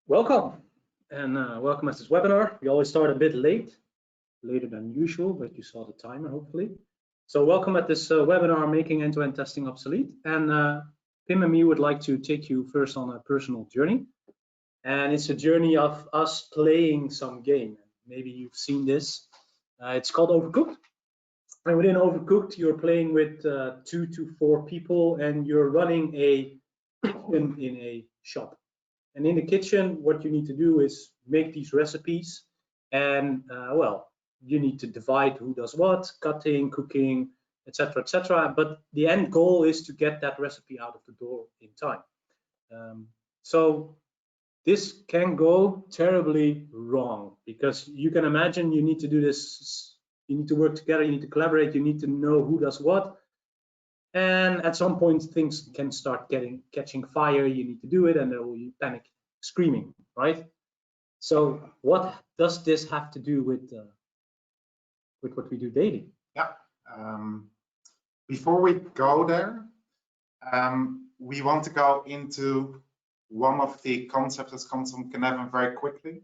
Welcome, and welcome to this webinar. We always start a bit late, later than usual, but you saw the timer, hopefully. So welcome at this webinar, Making End-to-End Testing Obsolete. And Pim and me would like to take you first on a personal journey. And it's a journey of us playing some game. Maybe you've seen this. It's called Overcooked. And within Overcooked, you're playing with 2 to 4 people, and you're running a kitchen in a shop. And in the kitchen, what you need to do is make these recipes, and well, you need to divide who does what, cutting, cooking, etc., etc. But the end goal is to get that recipe out of the door in time. So this can go terribly wrong, because you can imagine you need to do this. You need to work together, you need to collaborate, you need to know who does what. And at some point, things can start catching fire, you need to do it, and there will be panic screaming, right? So what does this have to do with what we do daily? Yeah, before we go there, we want to go into one of the concepts that comes from Cynefin very quickly,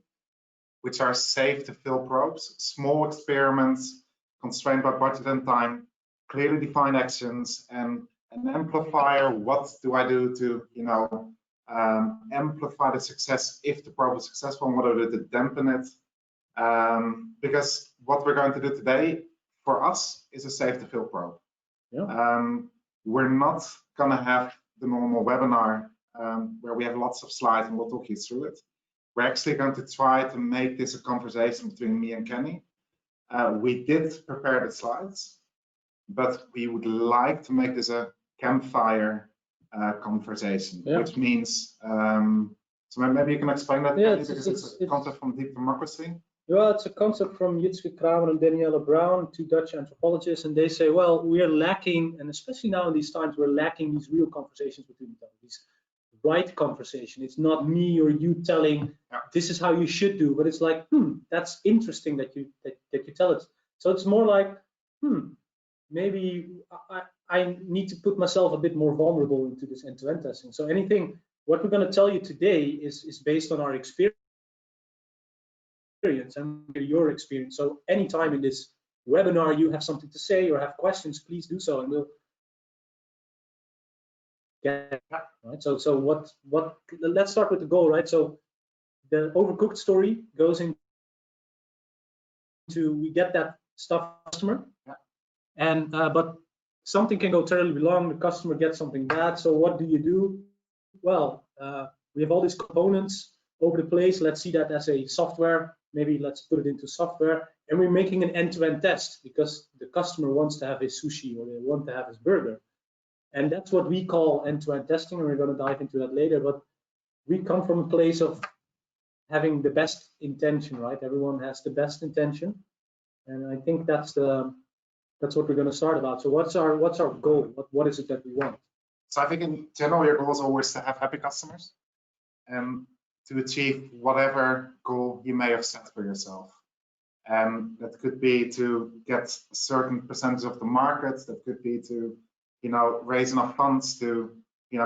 which are safe to fill probes, small experiments constrained by budget and time, clearly defined actions, and an amplifier. What do I do to, amplify the success if the probe is successful, and what do I do to dampen it? Because what we're going to do today for us is a safe to fill probe. Yeah. We're not going to have the normal webinar where we have lots of slides and we'll talk you through it. We're actually going to try to make this a conversation between me and Kenny. We did prepare the slides, but we would like to make this a campfire conversation, yeah. Which means, so maybe you can explain that, yeah, Kenny, because it's a concept from Deep Democracy. Well, it's a concept from Jitske Kramer and Danielle Brown, 2 Dutch anthropologists, and they say, well, we are lacking, and especially now in these times, we're lacking these real conversations between each other, these right conversation. It's not me or you telling, yeah, this is how you should do, but it's like, that's interesting that you tell it. So it's more like, maybe I need to put myself a bit more vulnerable into this end-to-end testing. So what we're going to tell you today is based on our experience and your experience. So anytime in this webinar you have something to say or have questions, please do so, and we'll get right. So what let's start with the goal, right? So the Overcooked story goes into we get that stuff customer, yeah, and but something can go terribly wrong. The customer gets something bad. So what do? Well, we have all these components over the place. Let's see that as a software. Maybe let's put it into software, and we're making an end-to-end test because the customer wants to have his sushi or they want to have his burger. And that's what we call end-to-end testing, and we're going to dive into that later. But we come from a place of having the best intention, right? Everyone has the best intention, and I think that's what we're going to start about. So what's our goal? What is it that we want? So I think in general, your goal is always to have happy customers and to achieve whatever goal you may have set for yourself. And that could be to get a certain percentage of the market. That could be to raise enough funds to,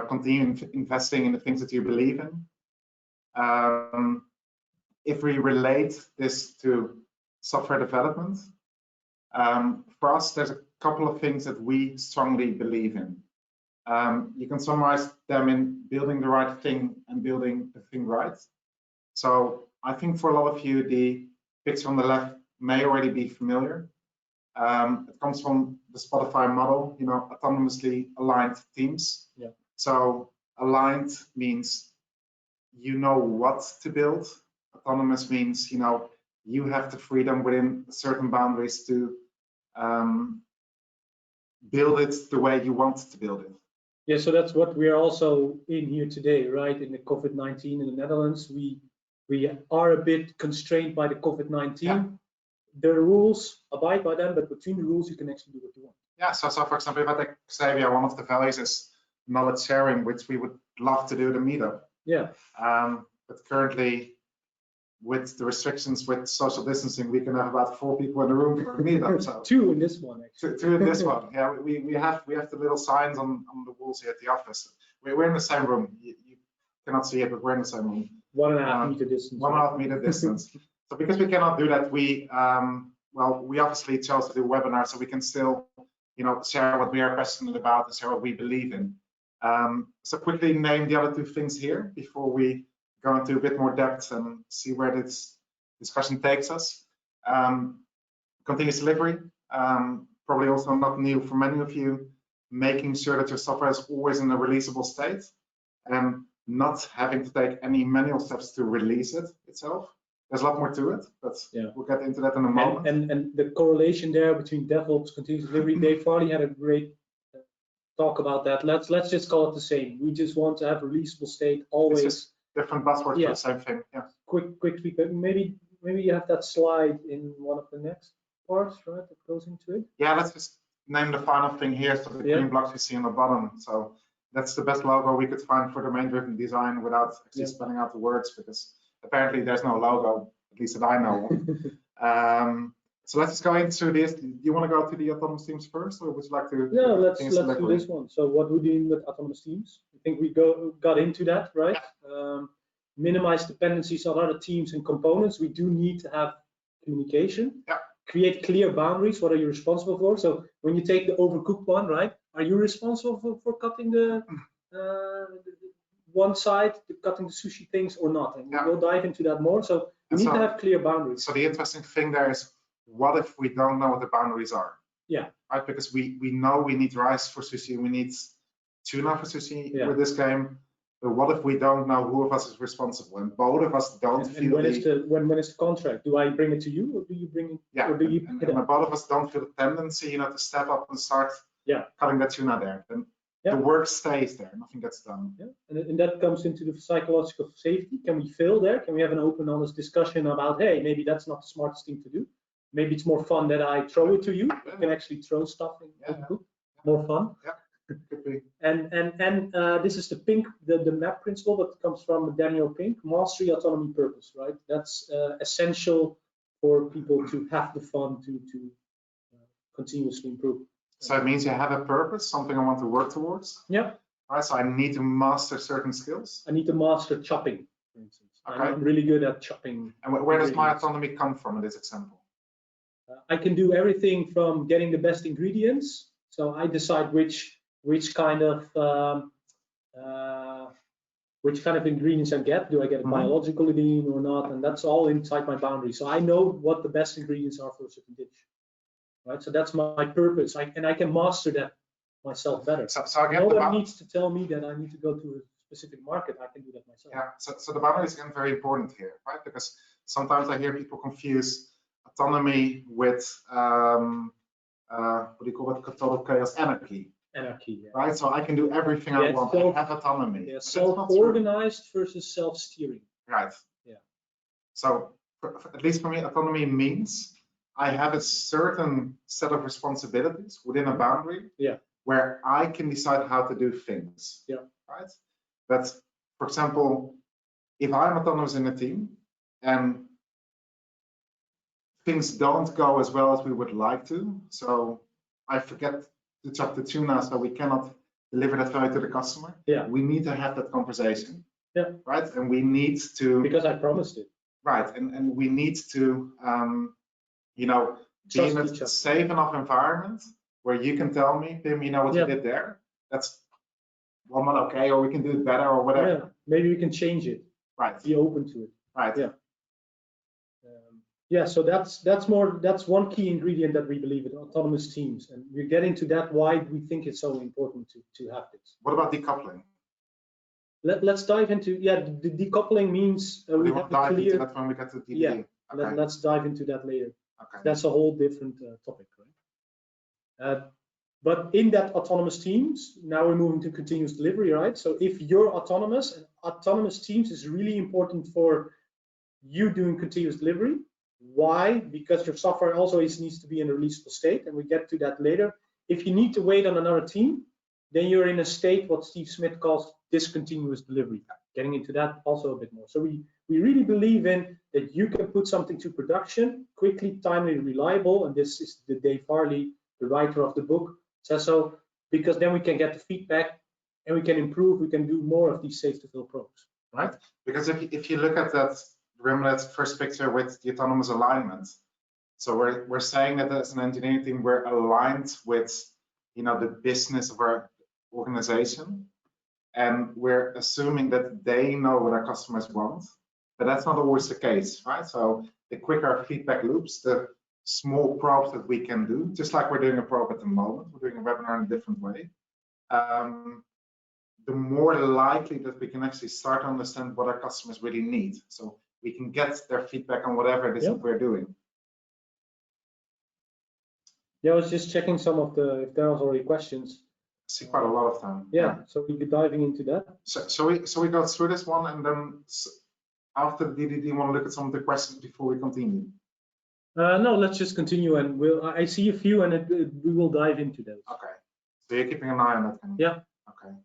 continue investing in the things that you believe in. If we relate this to software development, for us, there's a couple of things that we strongly believe in. You can summarize them in building the right thing and building the thing right. So I think for a lot of you, the picture on the left may already be familiar. It comes from the Spotify model, autonomously aligned teams. Yeah. So aligned means you know what to build. Autonomous means you have the freedom within certain boundaries to build it the way you want to build it. Yeah, so that's what we are also in here today, right? In the COVID-19 in the Netherlands, we are a bit constrained by the COVID-19. Yeah. The rules, abide by them, but between the rules, you can actually do what you want. Yeah, so for example, if I take Xavier, one of the values is knowledge sharing, which we would love to do at a meetup. Yeah. But currently, with the restrictions with social distancing, we can have about 4 people in the room for a meetup. So 2 in this one, actually. Two in this one. Yeah, we have the little signs on the walls here at the office. We're in the same room. You cannot see it, but we're in the same room. 1.5 meter distance. 1.5 meter distance. So because we cannot do that, we obviously chose to do a webinar, so we can still, share what we are passionate about and share what we believe in. So quickly name the other 2 things here before we go into a bit more depth and see where this discussion takes us. Continuous delivery, probably also not new for many of you, making sure that your software is always in a releasable state and not having to take any manual steps to release it itself. There's a lot more to it, but we'll get into that in a moment. And the correlation there between DevOps, continuous delivery, Dave Farley had a great talk about that. Let's just call it the same. We just want to have releasable state always. Different buzzwords for the same thing. Yeah. Quick feedback. Maybe you have that slide in one of the next parts, right? That goes into it. Yeah, let's just name the final thing here. So the green blocks you see on the bottom. So that's the best logo we could find for domain-driven design without actually spelling out the words, because apparently there's no logo, at least that I know of. So let's just go into this. Do you want to go to the autonomous teams first, or would you like to? Yeah, let's do this one. So what we do with autonomous teams? I think we got into that, right? Yeah. Minimize dependencies on other teams and components. We do need to have communication. Yeah. Create clear boundaries. What are you responsible for? So when you take the overcooked one, right? Are you responsible for cutting the one side, cutting the sushi things, or not? And we'll dive into that more. So we need to have clear boundaries. So the interesting thing there is, what if we don't know what the boundaries are? Yeah. Right, because we know we need rice for sushi, we need tuna for sushi with this game. But what if we don't know who of us is responsible, and both of us don't feel when is the contract? Do I bring it to you, or do you bring it? Yeah, or do you and both of us don't feel the tendency, to step up and start cutting that tuna there. Then the work stays there, nothing gets done. Yeah, and that comes into the psychological safety. Can we fail there? Can we have an open, honest discussion about, hey, maybe that's not the smartest thing to do. Maybe it's more fun that I throw it to you. You can actually throw stuff in OpenCook. More fun. Yeah. Could be. And this is the MAP principle that comes from Daniel Pink, mastery, autonomy, purpose, right? That's essential for people to have the fun to continuously improve. So it means you have a purpose, something I want to work towards. Yeah. Right. So I need to master certain skills. I need to master chopping, for instance. Okay. I'm really good at chopping. And where does my autonomy come from in this example? I can do everything from getting the best ingredients. So I decide which kind of ingredients I get. Do I get a biological lean or not? And that's all inside my boundary. So I know what the best ingredients are for a certain dish, right? So that's my purpose. And I can master that myself better. So I get nobody needs to tell me that I need to go to a specific market. I can do that myself. Yeah. So the boundary is again very important here, right? Because sometimes I hear people confuse autonomy with what do you call it? Total chaos, anarchy. Anarchy, yeah. Right. So I can do everything I want. I have autonomy. Yeah, self-organized versus self-steering. Right. Yeah. So at least for me, autonomy means I have a certain set of responsibilities within a boundary. Yeah. Where I can decide how to do things. Yeah. Right. But for example, if I'm autonomous in a team and things don't go as well as we would like to, so I forget to chop the tuna, so we cannot deliver that value to the customer. Yeah. We need to have that conversation. Yeah. Right. And we need to, because I promised it. Right. And we need to be in a safe enough environment where you can tell me, Pim, what you did there. That's not okay, or we can do it better, or whatever. Yeah. Maybe we can change it. Right. Be open to it. Right. Yeah. Yeah, so that's one key ingredient that we believe in autonomous teams, and we're getting to that why we think it's so important to have this. What about decoupling? Let's dive into the decoupling means we have to dive clear. into that when we get to DD. Yeah, okay. let's dive into that later. Okay. That's a whole different topic, right? But in that autonomous teams, now we're moving to continuous delivery, right? So if you're autonomous, and autonomous teams is really important for you doing continuous delivery. Why? Because your software also needs to be in a releasable state, and we get to that later. If you need to wait on another team, then you're in a state what Steve Smith calls discontinuous delivery. getting into that also a bit more. So we really believe in that you can put something to production quickly, timely, reliable, and this is the Dave Farley, the writer of the book, says so, because then we can get the feedback and we can improve, we can do more of these safe to fill probes. Right, because if you look at that, remember that first picture with the autonomous alignment. So we're saying that as an engineering team, we're aligned with, you know, the business of our organization, and we're assuming that they know what our customers want, but that's not always the case, right? So the quicker feedback loops, the small probes that we can do, just like we're doing a probe at the moment, we're doing a webinar in a different way, the more likely that we can actually start to understand what our customers really need. So we can get their feedback on whatever it is that we're doing. Yeah, I was just checking some of the, if there was already questions. I see quite a lot of them. Yeah, so we'll be diving into that. So we go through this one, and then after the DDD, want to look at some of the questions before we continue? No, let's just continue, and I see a few, and we will dive into those. Okay, so you're keeping an eye on that. Yeah. Okay.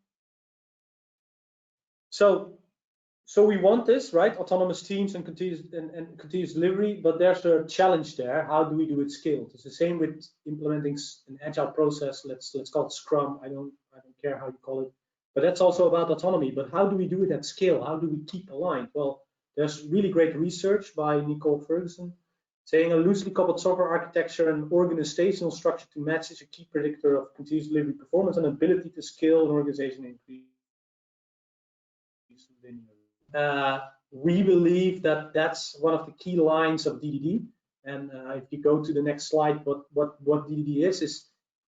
So we want this, right? Autonomous teams and continuous delivery, but there's a challenge there. How do we do it scaled? It's the same with implementing an agile process. Let's call it Scrum. I don't care how you call it, but that's also about autonomy. But how do we do it at scale? How do we keep aligned? Well, there's really great research by Nicole Ferguson saying a loosely coupled software architecture and organizational structure to match is a key predictor of continuous delivery performance and ability to scale an organization increase. We believe that that's one of the key lines of DDD. And if you go to the next slide, what DDD is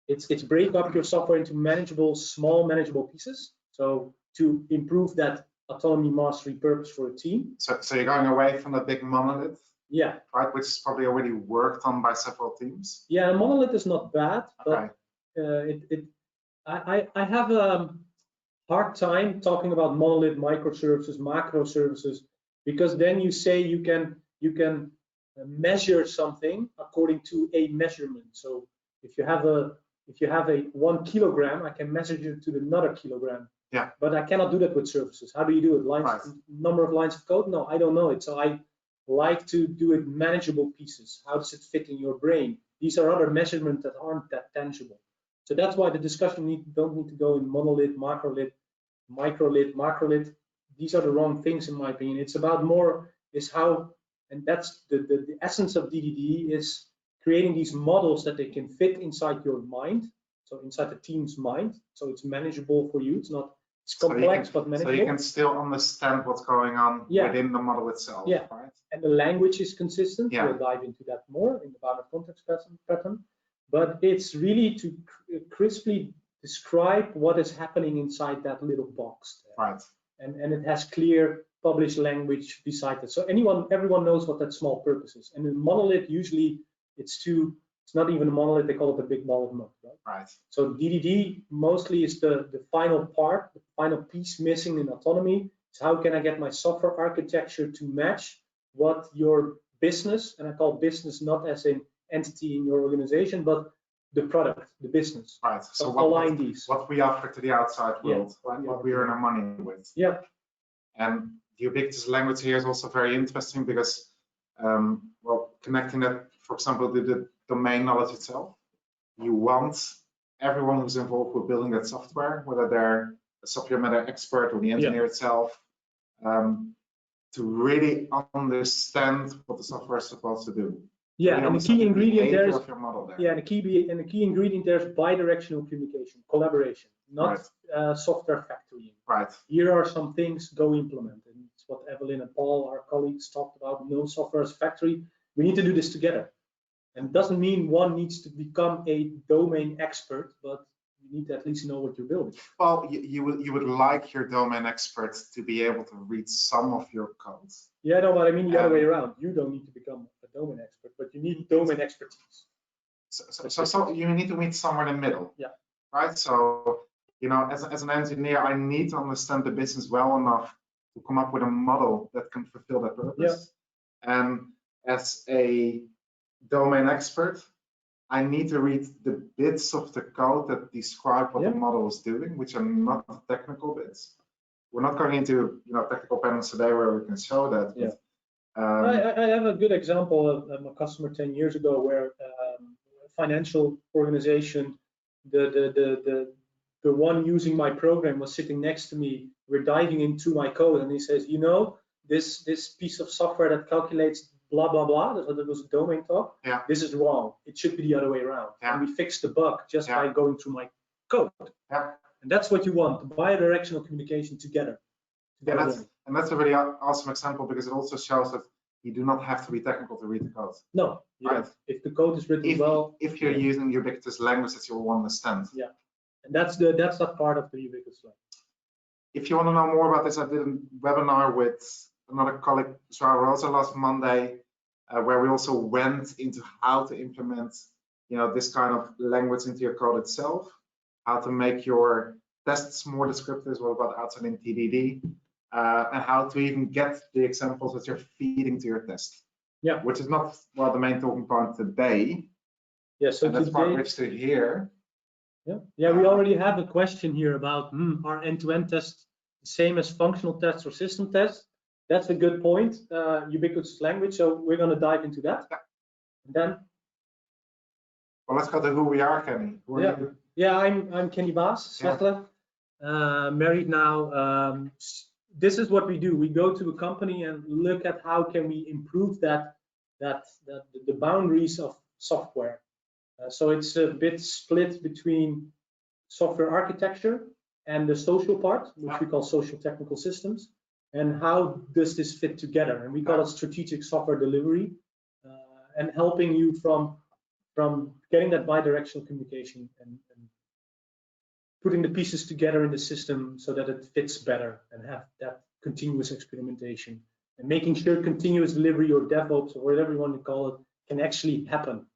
it's break up your software into manageable, small manageable pieces. So to improve that autonomy, mastery, purpose for a team. So you're going away from the big monolith. Yeah. Right, which is probably already worked on by several teams. Yeah, a monolith is not bad, okay. But I have a hard time talking about monolith, microservices, macro services, because then you say you can measure something according to a measurement. So if you have a 1 kilogram, I can measure it to another kilogram. Yeah. But I cannot do that with services. How do you do it? Lines, right. Number of lines of code? No, I don't know it. So I like to do it manageable pieces. How does it fit in your brain? These are other measurements that aren't that tangible. So that's why the discussion don't need to go in monolith, macrolith, microlith, macrolith. These are the wrong things in my opinion. It's about more is how, and that's the essence of DDD is creating these models that they can fit inside your mind. So inside the team's mind. So it's manageable for you. It's complex, but manageable. So you can still understand what's going on within the model itself. Yeah. Right? And the language is consistent. Yeah. We'll dive into that more in the bounded context pattern. But it's really to crisply describe what is happening inside that little box there. Right. And it has clear published language beside it. So everyone knows what that small purpose is. And in monolith, usually it's not even a monolith, they call it a big ball of mud, right? Right. So DDD mostly is the final part, the final piece missing in autonomy. Is how can I get my software architecture to match what your business, and I call business not as an entity in your organization, but the product, the business. Right. So what we offer to the outside world, right? What we earn our money with. Yeah. And the ubiquitous language here is also very interesting because, well, connecting that, for example, to the domain knowledge itself, you want everyone who's involved with building that software, whether they're a subject matter expert or the engineer itself, to really understand what the software is supposed to do. Yeah, and the key ingredient there is yeah, the key ingredient there is bidirectional communication, collaboration, not software factory. Right. Here are some things, go implement, and it's what Evelyn and Paul, our colleagues, talked about. No software as factory. We need to do this together, and it doesn't mean one needs to become a domain expert, but you need to at least know what you're building. Well, you would like your domain experts to be able to read some of your code. Yeah, no, but I mean the other way around. You don't need to become a domain expert, but you need domain expertise. So you need to meet somewhere in the middle. Yeah. Right. So as an engineer, I need to understand the business well enough to come up with a model that can fulfill that purpose. Yeah. And as a domain expert, I need to read the bits of the code that describe what the model is doing, which are not the technical bits. we're not going into technical panels today where we can show that. Yeah. But, I have a good example of a customer 10 years ago where a financial organization, the one using my program was sitting next to me. We're diving into my code, and he says, this piece of software that calculates blah blah blah. That was a domain talk. Yeah. This is wrong. It should be the other way around. Yeah. And we fixed the bug just by going through my code. Yeah. And that's what you want: bidirectional communication together. And that's a really awesome example, because it also shows that you do not have to be technical to read the code. No, you right? don't. If the code is written well. If you're using ubiquitous language that you will understand. Yeah, and that's that part of the ubiquitous language. If you want to know more about this, I did a webinar with another colleague, Joao Rosa, last Monday, where we also went into how to implement, this kind of language into your code itself, how to make your tests more descriptive, what about outside in TDD, and how to even get the examples that you're feeding to your test. Yeah. Which is not the main talking point today. Yeah. So that's quite rich to hear. Yeah. Yeah. We already have a question here about are end-to-end tests the same as functional tests or system tests? That's a good point. Ubiquitous language. So we're going to dive into that. Yeah. And then. Well, let's go to who we are, Kenny. Who are you? Yeah. I'm Kenny Baas, Svetla. Married now. This is what we do. We go to a company and look at how can we improve the boundaries of software. So it's a bit split between software architecture and the social part, which we call social technical systems, and how does this fit together? And we call it strategic software delivery, and helping you from getting that bidirectional communication and putting the pieces together in the system so that it fits better and have that continuous experimentation, and making sure continuous delivery or DevOps or whatever you want to call it can actually happen.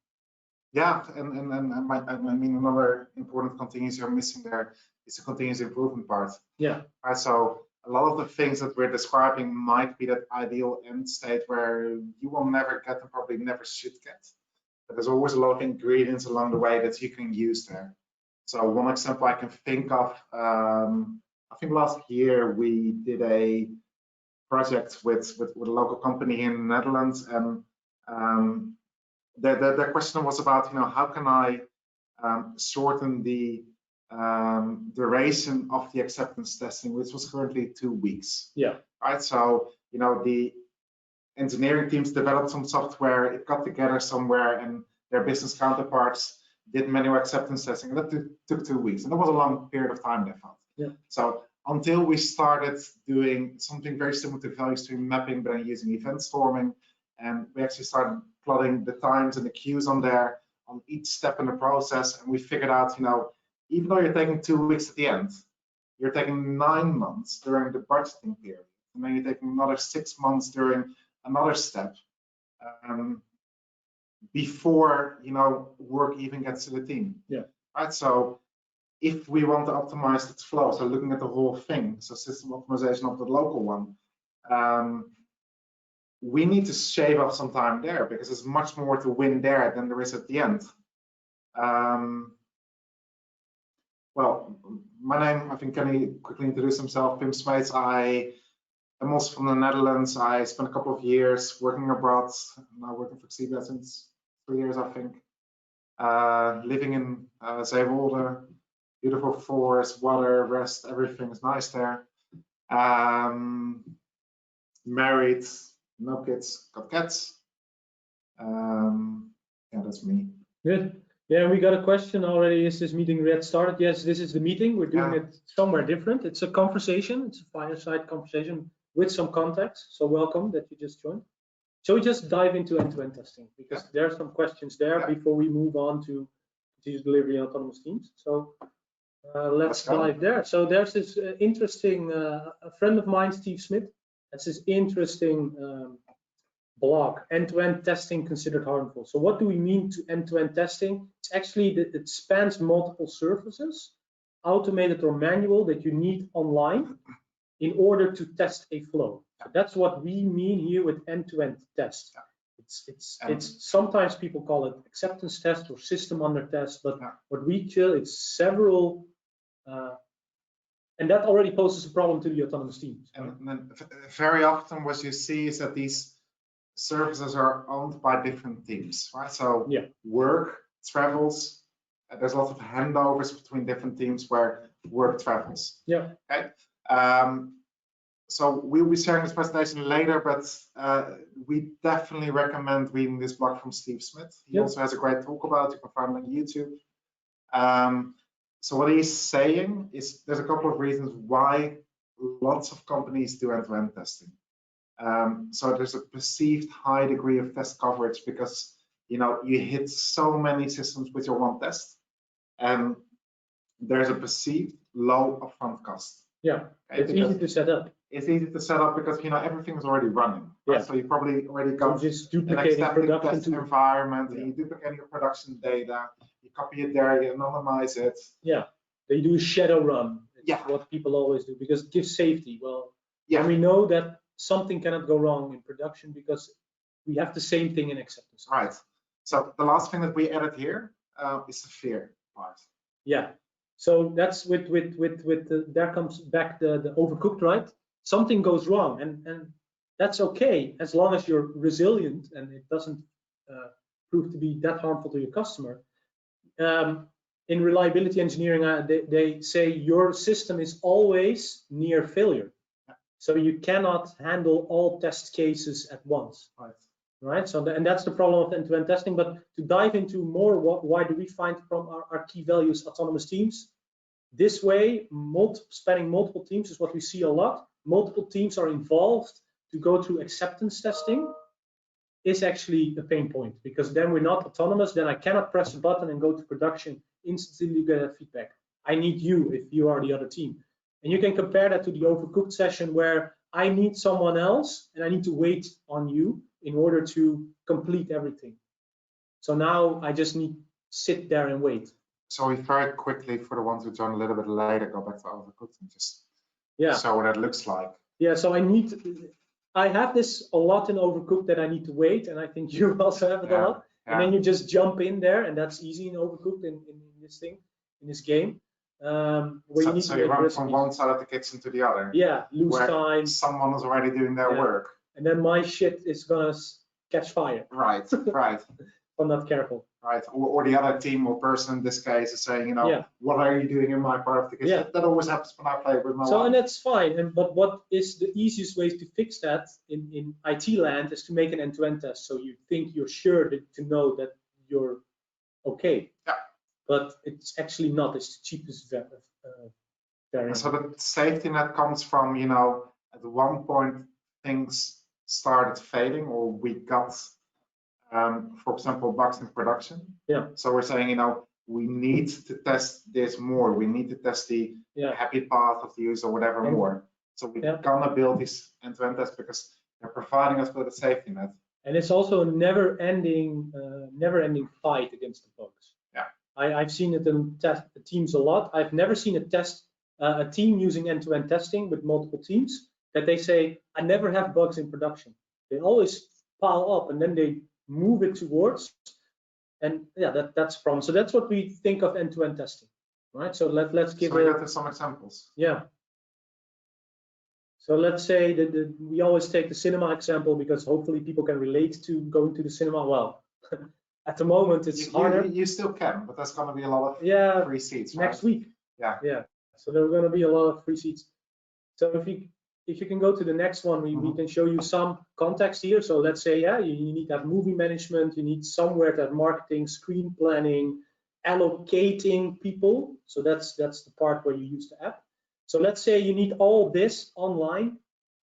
Yeah, and I mean, another important continuous you're missing there is the continuous improvement part. Yeah. Right, so a lot of the things that we're describing might be that ideal end state where you will never get and probably never should get. But there's always a lot of ingredients along the way that you can use there. So one example I can think of, I think last year we did a project with a local company in the Netherlands, and the question was about, how can I shorten the duration of the acceptance testing, which was currently 2 weeks. Yeah. Right. So the engineering teams developed some software, it got together somewhere, and their business counterparts did manual acceptance testing. That took 2 weeks, and that was a long period of time, they felt. Yeah. So until we started doing something very similar to value stream mapping, but using EventStorming, and we actually started plotting the times and the queues on there on each step in the process, and we figured out, even though you're taking 2 weeks at the end, you're taking 9 months during the budgeting period, and then you're taking another 6 months during another step. Before work even gets to the team. Yeah. Right. So if we want to optimize its flow, so looking at the whole thing, so system optimization of the local one, we need to shave off some time there, because there's much more to win there than there is at the end. Well, my name, I think Kenny quickly introduced himself, Pim Smeets. I'm also from the Netherlands. I spent a couple of years working abroad, now working for Xebia since 3 years, I think. Living in Zeewolde, beautiful forest, water, rest, everything is nice there. Married, no kids, got cats. Yeah, that's me. Good. Yeah, we got a question already. Is this meeting yet started? Yes, this is the meeting. We're doing it somewhere different. It's a conversation. It's a fireside conversation with some context. So welcome that you just joined. Shall we just dive into end-to-end testing? Because there are some questions there before we move on to continuous delivery and autonomous teams. So let's dive there. So there's this interesting, a friend of mine, Steve Smith, has this interesting blog, end-to-end testing considered harmful. So what do we mean to end-to-end testing? It's actually that it spans multiple services, automated or manual, that you need online in order to test a flow. So that's what we mean here with end-to-end test. It's sometimes people call it acceptance test or system under test, but what we feel, it's several And that already poses a problem to the autonomous teams. And then very often what you see is that these services are owned by different teams, right? So yeah. Work travels, there's lots of handovers between different teams where work travels. Yeah. Okay. So we'll be sharing this presentation later, but we definitely recommend reading this blog from Steve Smith. He also has a great talk about it. You can find it on YouTube. So what he's saying is there's a couple of reasons why lots of companies do end-to-end testing. So there's a perceived high degree of test coverage because you hit so many systems with your one test, and there's a perceived low upfront cost. Yeah, okay? It's easy to set up. It's easy to set up because everything is already running. Right? Yeah. So you probably already got just an duplicating accepting test production environment. You duplicate your production data. You copy it there. You anonymize it. Yeah, they do a shadow run. It's yeah, what people always do because it gives safety. Well, yeah, and we know that something cannot go wrong in production because we have the same thing in acceptance. Right. So the last thing that we added here is the fear part. Yeah. So that's with there comes back the overcooked, right? Something goes wrong, and that's okay as long as you're resilient and it doesn't prove to be that harmful to your customer. In reliability engineering, they say your system is always near failure, so you cannot handle all test cases at once. Right. So and that's the problem of end-to-end testing. But to dive into more, why do we find from our key values autonomous teams? This way, spanning multiple teams is what we see a lot. Multiple teams are involved to go through acceptance testing is actually a pain point because then we're not autonomous. Then I cannot press a button and go to production instantly get a feedback. I need you if you are the other team. And you can compare that to the overcooked session where I need someone else and I need to wait on you in order to complete everything. So now I just need to sit there and wait. So we very quickly, for the ones who join a little bit later, go back to overcooked and just show what that looks like. Yeah, so I have this a lot in overcooked that I need to wait, and I think you also have it a lot. And then you just jump in there, and that's easy in overcooked in this thing, in this game. So you run from one side of the kitchen to the other. Yeah, lose time. Someone is already doing their work. And then my shit is gonna catch fire. Right, right. If I'm not careful. Right, or the other team or person in this case is saying, what are you doing in my part of the kitchen? That always happens when I play with my wife. And that's fine. But what is the easiest way to fix that in IT land is to make an end-to-end test. So you think you're sure to know that you're okay. Yeah. But it's actually not. It's the cheapest variant. So the safety net comes from, at one point things started failing or we got, for example, bugs in production. Yeah. So we're saying, we need to test this more. We need to test the happy path of the user, whatever more. So we're gonna build this end-to-end test because they're providing us with a safety net. And it's also a never-ending fight against the bugs. Yeah. I've seen it in teams a lot. I've never seen a team using end-to-end testing with multiple teams that they say, I never have bugs in production. They always pile up and then they move it towards, and that's a problem. So that's what we think of end-to-end testing, right? So let's give some examples. Yeah. So let's say that we always take the cinema example because hopefully people can relate to going to the cinema. Well, at the moment it's harder. You still can, but there's going to be a lot of free seats next week. Yeah. So there are going to be a lot of free seats. So if you can go to the next one, we can show you some context here. So let's say, you need to have movie management, you need somewhere to have marketing, screen planning, allocating people. So that's the part where you use the app. So let's say you need all this online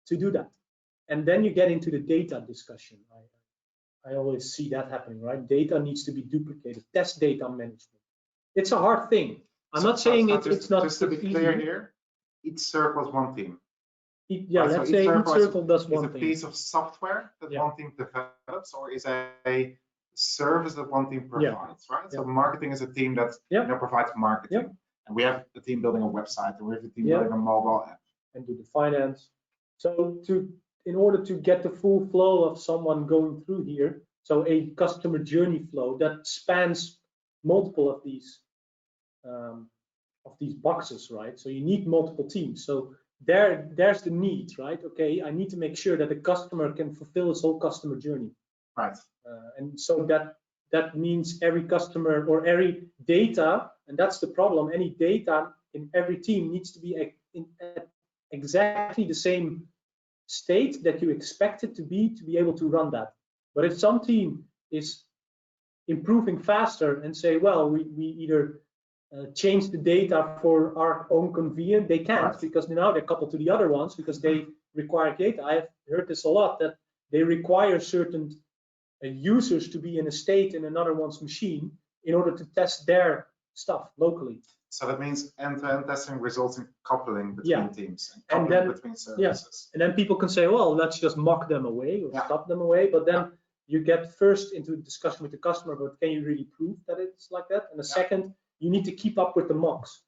to do that. And then you get into the data discussion. I always see that happening, right? Data needs to be duplicated, test data management. It's a hard thing. I'm not saying it's not. Just to be clear here, each circle is one team. Let's say each circle does one thing. Is a piece of software that one team develops, or is a service that one team provides, right? So marketing is a team that provides marketing, and we have a team building a website, and we have a team building a mobile app, and do the finance. So in order to get the full flow of someone going through here, so a customer journey flow that spans multiple of these of these boxes, right? So you need multiple teams. So there's the need, right? Okay, I need to make sure that the customer can fulfill his whole customer journey. Right. And so that means every customer or every data, and that's the problem, any data in every team needs to be at exactly the same state that you expect it to be able to run that. But if some team is improving faster and say, well, we either change the data for our own convenience, they can't, right. because now they're coupled to the other ones because they require data. I've heard this a lot, that they require certain users to be in a state in another one's machine in order to test their stuff locally. So that means end-to-end testing results in coupling between teams and coupling then, between services. And then people can say, well, let's just mock them away or stop them away. But then you get first into a discussion with the customer, but can you really prove that it's like that? And the second, you need to keep up with the mocks.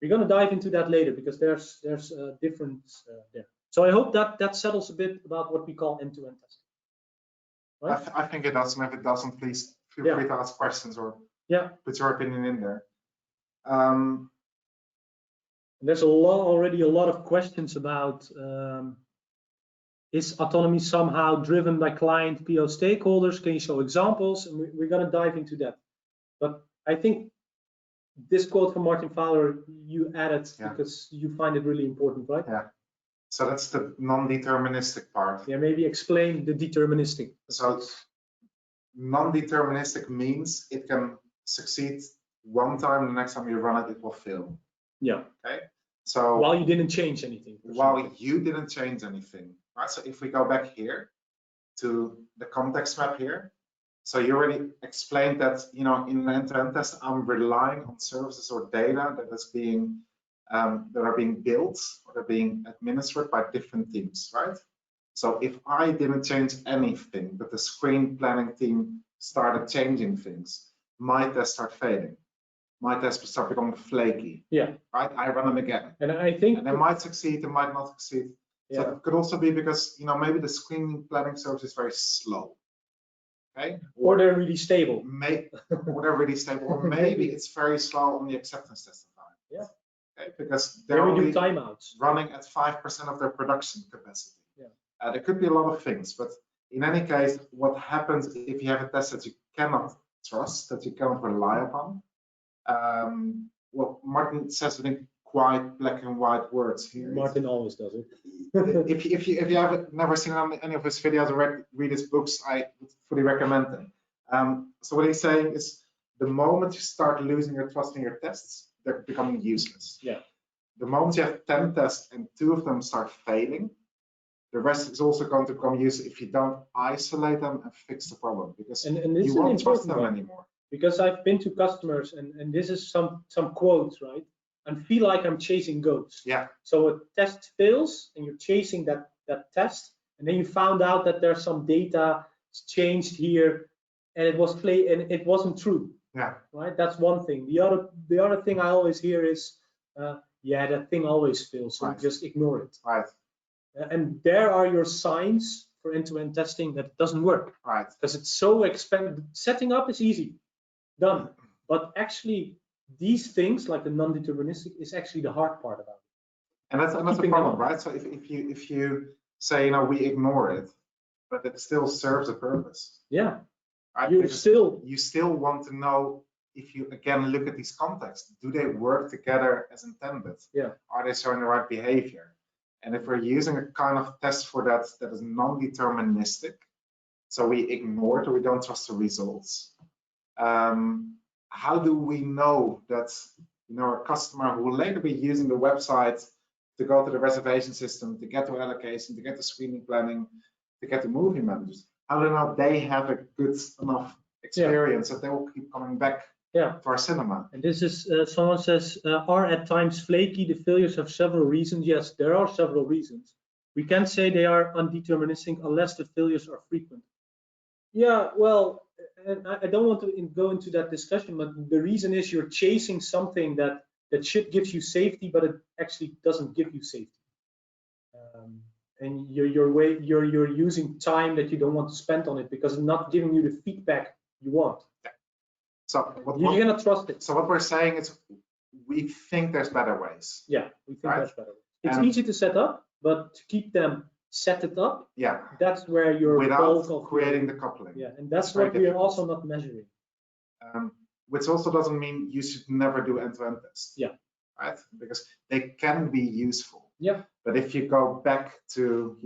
We're going to dive into that later because there's a difference there. So I hope that settles a bit about what we call end-to-end testing. Right? I think it does, and if it doesn't, please feel free to ask questions or put your opinion in there. There's already a lot of questions about is autonomy somehow driven by client PO stakeholders? Can you show examples? And we're going to dive into that. But I think this quote from Martin Fowler you added because you find it really important, right? Yeah. So that's the non-deterministic part. Yeah, maybe explain the deterministic. So non-deterministic means it can succeed one time, the next time you run it, it will fail. Yeah. Okay. So while you didn't change anything. While you didn't change anything, right? So if we go back here to the context map here, so you already explained that, you know, in an end-to-end test, I'm relying on services or data that is being that are being built or they're being administered by different teams, right? So if I didn't change anything, but the screen planning team started changing things, my tests start failing. My tests start becoming flaky. Yeah. Right? I run them again. And I think they might succeed, they might not succeed. So it could also be because, you know, maybe the screen planning service is very slow. Okay. Or they're really stable. Or they're really stable. Or maybe it's very slow on the acceptance testing time. Yeah. Okay, because they're only timeouts running at 5% of their production capacity. Yeah. There could be a lot of things, but in any case, what happens if you have a test that you cannot trust, that you cannot rely upon? Well, Martin says it in quite black and white words here. Martin always does it. if you have never seen any of his videos or read his books, I would fully recommend them. So what he's saying is, the moment you start losing your trust in your tests, they're becoming useless. Yeah. The moment you have 10 tests and 2 of them start failing, the rest is also going to become useless if you don't isolate them and fix the problem, because you won't trust them anymore. Because I've been to customers, and this is some quotes, right? And feel like I'm chasing goats. Yeah. So a test fails, and you're chasing that test, and then you found out that there's some data changed here, and it wasn't true. Yeah. Right. That's one thing. The other thing I always hear is, yeah, that thing always fails, so just ignore it. Right. And there are your signs for end-to-end testing that it doesn't work. Right. Because it's so expensive. Setting up is easy, done. But actually, these things like the non-deterministic is actually the hard part about it. And that's the problem, right? So if you say, you know, we ignore it, but it still serves a purpose. Yeah. Right? You still want to know, if you again look at these contexts, do they work together as intended? Yeah. Are they showing the right behavior? And if we're using a kind of test for that is non-deterministic, so we ignore it or we don't trust the results, how do we know that, you know, a customer who will later be using the website to go to the reservation system, to get to allocation, to get to screening planning, to get to movie managers, how do they know they have a good enough experience that they will keep coming back to our cinema? And this is, someone says, are at times flaky. The failures have several reasons. Yes, there are several reasons. We can't say they are undeterministic unless the failures are frequent. Yeah, well, and I don't want to go into that discussion, but the reason is you're chasing something that should give you safety, but it actually doesn't give you safety. And you're using time that you don't want to spend on it because it's not giving you the feedback you want. So you cannot trust it. So what we're saying is, we think there's better ways. Yeah, we think right? that's better. It's easy to set up, but to keep them set it up, yeah, that's where you're without creating the coupling. Yeah, and that's what we are also not measuring. Which also doesn't mean you should never do end-to-end tests. Yeah. Right? Because they can be useful. Yeah. But if you go back to,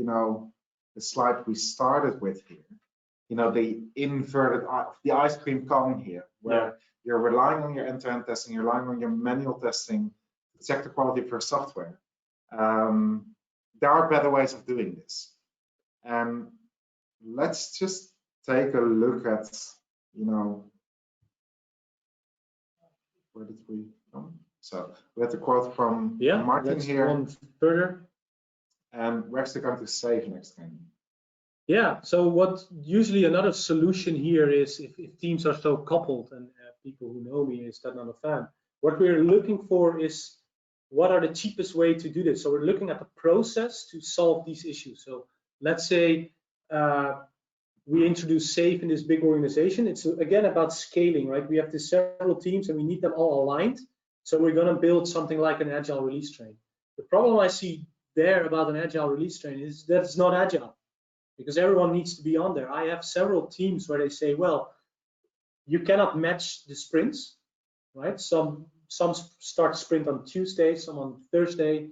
the slide we started with here, the inverted, the ice cream cone here, where you're relying on your end-to-end testing, you're relying on your manual testing to check the quality of your software. There are better ways of doing this. And let's just take a look at, where did we come? So we had the quote from Martin here. One further. And we're actually going to save next time. Yeah, so what usually another solution here is if teams are so coupled, and people who know me is that not a fan, what we're looking for is what are the cheapest way to do this. So we're looking at the process to solve these issues. So let's say we introduce SAFe in this big organization. It's again about scaling, right? We have these several teams and we need them all aligned. So we're going to build something like an agile release train. The problem I see there about an agile release train is that it's not agile, because everyone needs to be on there. I have several teams where they say, well, you cannot match the sprints, right? Some start sprint on Tuesday, some on Thursday,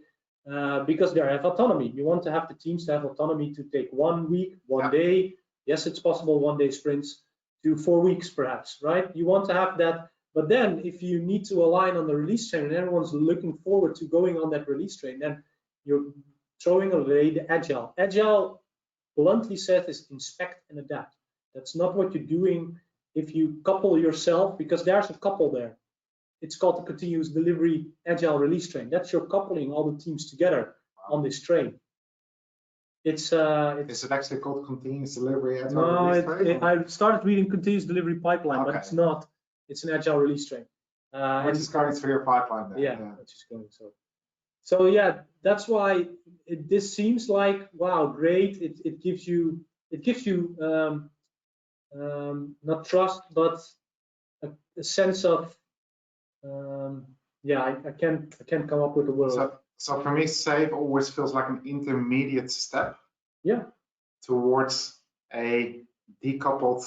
because they have autonomy. You want to have the teams to have autonomy to take 1 week, 1 day. Yes, it's possible 1 day sprints to 4 weeks perhaps, right? You want to have that. But then if you need to align on the release train and everyone's looking forward to going on that release train, then you're throwing away the agile. Agile, bluntly said, is inspect and adapt. That's not what you're doing if you couple yourself, because there's a couple there. It's called the continuous delivery agile release train. That's your coupling all the teams together on this train. Is it actually called continuous delivery agile release train? I started reading continuous delivery pipeline, but it's not. It's an agile release train. Which is going through your pipeline there. Yeah, which is going so. So yeah, that's why this seems like, wow, great. It gives you not trust, but a sense of I can't come up with a word. So for me, SAFe always feels like an intermediate step. Yeah. Towards a decoupled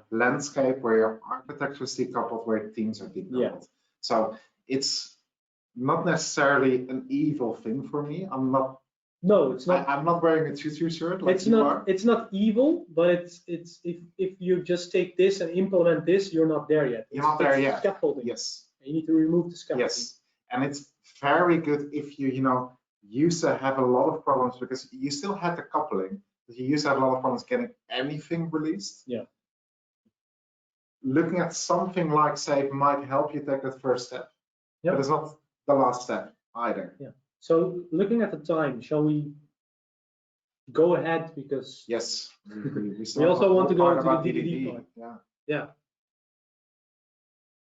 landscape where your architecture is decoupled, where teams are decoupled. Yeah. So it's not necessarily an evil thing for me. No, it's not. I'm not wearing a tutu shirt like it's not. It's not evil, but it's if you just take this and implement this, you're not there yet. You're not there yet. Scaffolding. Yes. You need to remove the scaffolding. Yes, and it's very good if you used to have a lot of problems, because you still had the coupling, but you used to have a lot of problems getting anything released. Yeah. Looking at something like SAFe might help you take that first step. But it's not the last step either. Yeah. So looking at the time, shall we go ahead? Because yes, we also want to go into the DDD part. Yeah.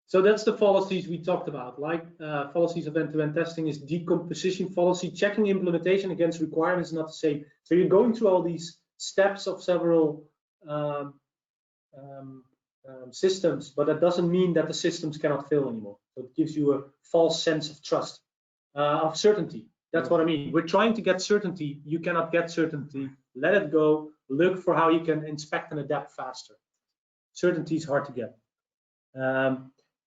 So that's the fallacies we talked about. Like fallacies of end-to-end testing is decomposition fallacy. Checking implementation against requirements is not the same. So you're going through all these steps of several systems, but that doesn't mean that the systems cannot fail anymore. So it gives you a false sense of trust, of certainty. That's what I mean. We're trying to get certainty. You cannot get certainty. Let it go. Look for how you can inspect and adapt faster. Certainty is hard to get.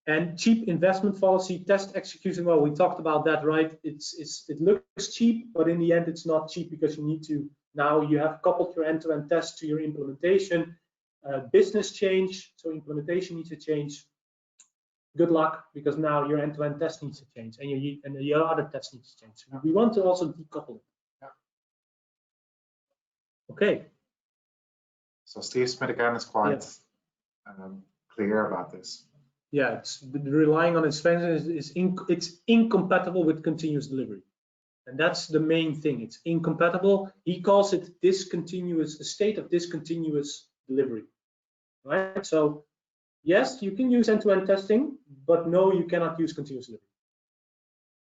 And cheap investment fallacy, test execution. Well, we talked about that, right? It looks cheap, but in the end, it's not cheap, because you need to, now you have coupled your end-to-end test to your implementation. Business change, so implementation needs to change. Good luck, because now your end-to-end test needs to change, and your other test needs to change. So we want to also decouple it. Yeah. Okay. So Steve Smith again is quite clear about this. Yeah, it's relying on expansion it's incompatible with continuous delivery, and that's the main thing. It's incompatible. He calls it discontinuous, a state of discontinuous delivery, right? So yes, you can use end-to-end testing, but no, you cannot use continuous delivery.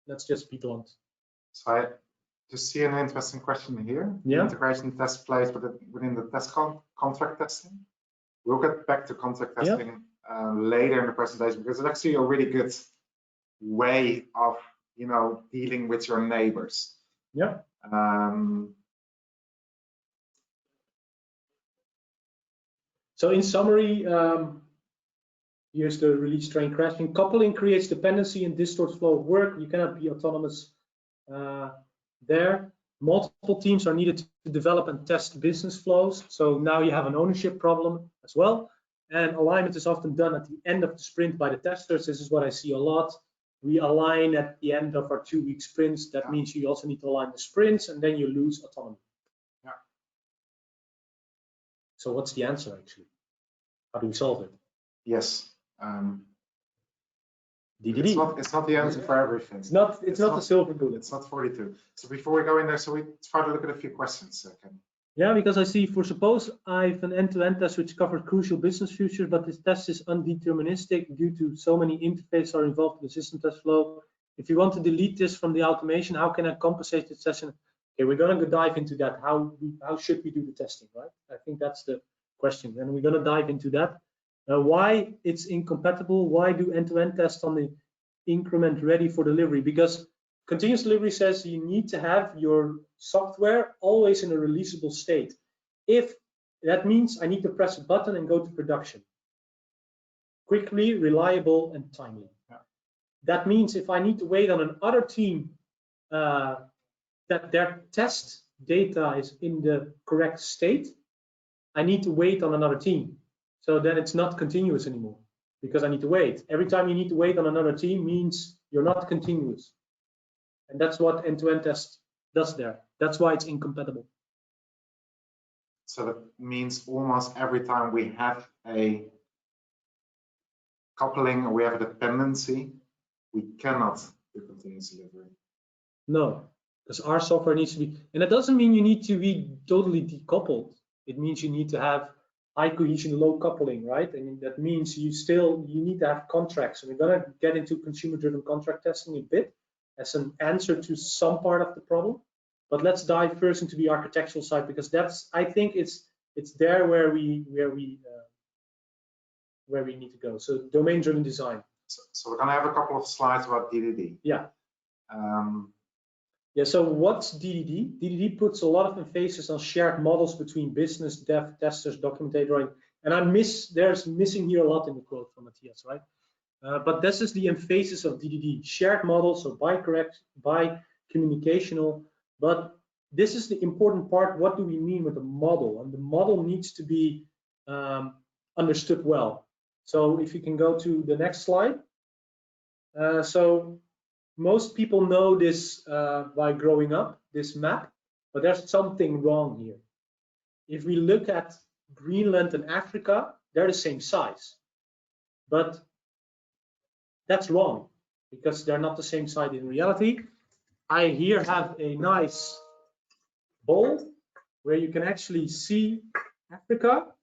Let's just be blunt. So I just see an interesting question here. Yeah. Integration test plays within the test contract testing. We'll get back to contract testing later in the presentation, because it's actually a really good way of, you know, dealing with your neighbors. Yeah. So in summary, here's the release train crashing. Coupling creates dependency and distorts flow of work. You cannot be autonomous there. Multiple teams are needed to develop and test business flows. So now you have an ownership problem as well. And alignment is often done at the end of the sprint by the testers. This is what I see a lot. We align at the end of our 2-week sprints. That means you also need to align the sprints, and then you lose autonomy. Yeah. So what's the answer actually? How do we solve it? Yes. DDD. It's not the answer for everything. It's not the silver bullet. It's not 42. So before we go in there, so we try to look at a few questions. Yeah, because I see, for suppose I have an end-to-end test which covers crucial business features, but this test is undeterministic due to so many interfaces are involved in the system test flow. If you want to delete this from the automation, how can I compensate this session? Okay, we're going to dive into that. How should we do the testing, right? I think that's the question, and we're going to dive into that. Why it's incompatible? Why do end-to-end tests on the increment ready for delivery? Because continuous delivery says you need to have your software always in a releasable state. If that means I need to press a button and go to production, quickly, reliable, and timely. Yeah. That means if I need to wait on another team that their test data is in the correct state, I need to wait on another team. So then it's not continuous anymore because I need to wait. Every time you need to wait on another team means you're not continuous. And that's what end-to-end test does there. That's why it's incompatible. So that means almost every time we have a coupling or we have a dependency, we cannot do continuous delivery. No, because our software needs to be, and it doesn't mean you need to be totally decoupled. It means you need to have high cohesion, low coupling, right? And that means you need to have contracts. And we're going to get into consumer-driven contract testing a bit as an answer to some part of the problem. But let's dive first into the architectural side, because I think it's there where we need to go. So domain-driven design. So we're going to have a couple of slides about DDD. Yeah. Yeah. So what's DDD? DDD puts a lot of emphasis on shared models between business, dev, testers, documentator, and there's missing here a lot in the quote from Matthias, right? But this is the emphasis of DDD, shared models, so bi-communicational. But this is the important part. What do we mean with a model? And the model needs to be understood well. So if you can go to the next slide. So most people know this by growing up, this map, but there's something wrong here. If we look at Greenland and Africa, they're the same size. But that's wrong because they're not the same size in reality. I here have a nice bowl where you can actually see Africa,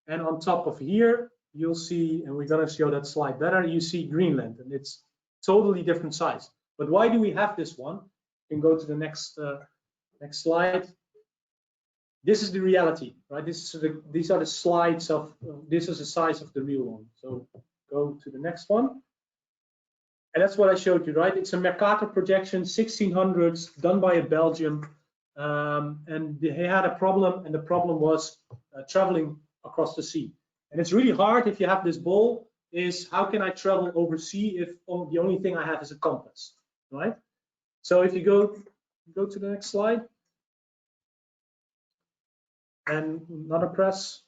and on top of here you'll see, and we're going to show that slide better, you see Greenland, and it's totally different size. But why do we have this one? You can go to the next slide. This is the reality, right? These are the slides of this is the size of the real one. So go to the next one. And that's what I showed you, right? It's a Mercator projection, 1600s, done by a Belgian, and they had a problem, and the problem was traveling across the sea. And it's really hard if you have this bowl, is how can I travel over sea if the only thing I have is a compass, right? So if you go to the next slide, and another press,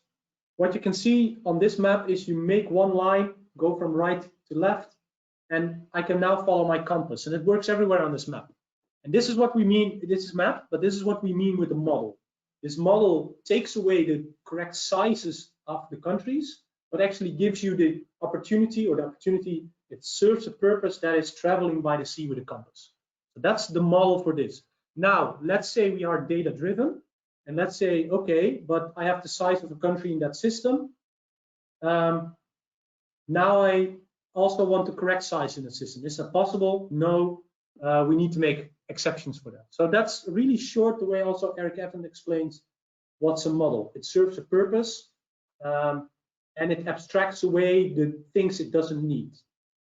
what you can see on this map is you make one line, go from right to left, and I can now follow my compass, and it works everywhere on this map. And this is what we mean, this is map, but this is what we mean with the model. This model takes away the correct sizes of the countries, but actually gives you the opportunity, it serves a purpose that is traveling by the sea with a compass. So that's the model for this. Now, let's say we are data driven, and let's say, okay, but I have the size of a country in that system. Now I also want the correct size in the system. Is that possible? No, we need to make exceptions for that. So that's really short the way also Eric Evans explains what's a model. It serves a purpose, and it abstracts away the things it doesn't need.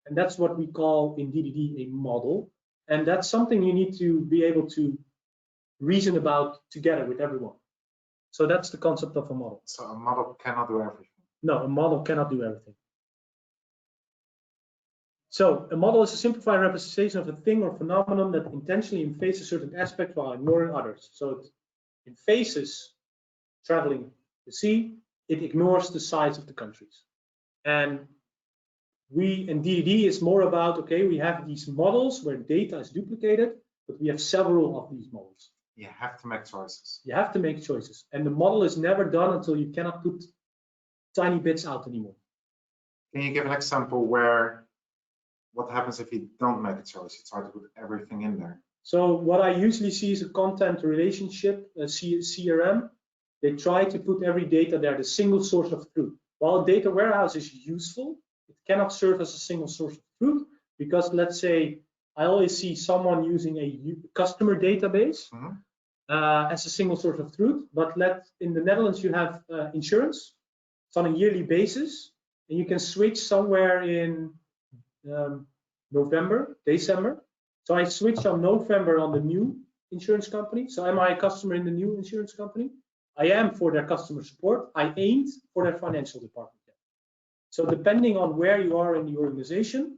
And that's what we call in DDD a model. And that's something you need to be able to reason about together with everyone. So that's the concept of a model. So a model cannot do everything. No, a model cannot do everything. So a model is a simplified representation of a thing or phenomenon that intentionally infaces certain aspects while ignoring others. So it infaces traveling the sea, it ignores the size of the countries. And we in DDD is more about, okay, we have these models where data is duplicated, but we have several of these models. You have to make choices. You have to make choices. And the model is never done until you cannot put tiny bits out anymore. Can you give an example where what happens if you don't make a choice? You try to put everything in there. So what I usually see is a content relationship, a CRM. They try to put every data there, the single source of truth. While a data warehouse is useful, it cannot serve as a single source of truth because let's say I always see someone using a customer database as a single source of truth. But in the Netherlands you have insurance. It's on a yearly basis, and you can switch somewhere in November, December. So I switched on November on the new insurance company. So am I a customer in the new insurance company? I am for their customer support. I ain't for their financial department yet. So depending on where you are in the organization,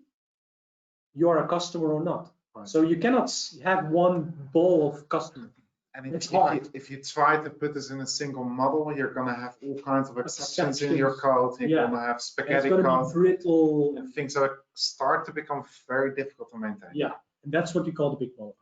you are a customer or not. Right. So you cannot have one bowl of customers. And if you try to put this in a single model, you're going to have all kinds of exceptions in your code. You're going to have spaghetti code. It's going to be brittle. And things that start to become very difficult to maintain. Yeah, and that's what we call the big model.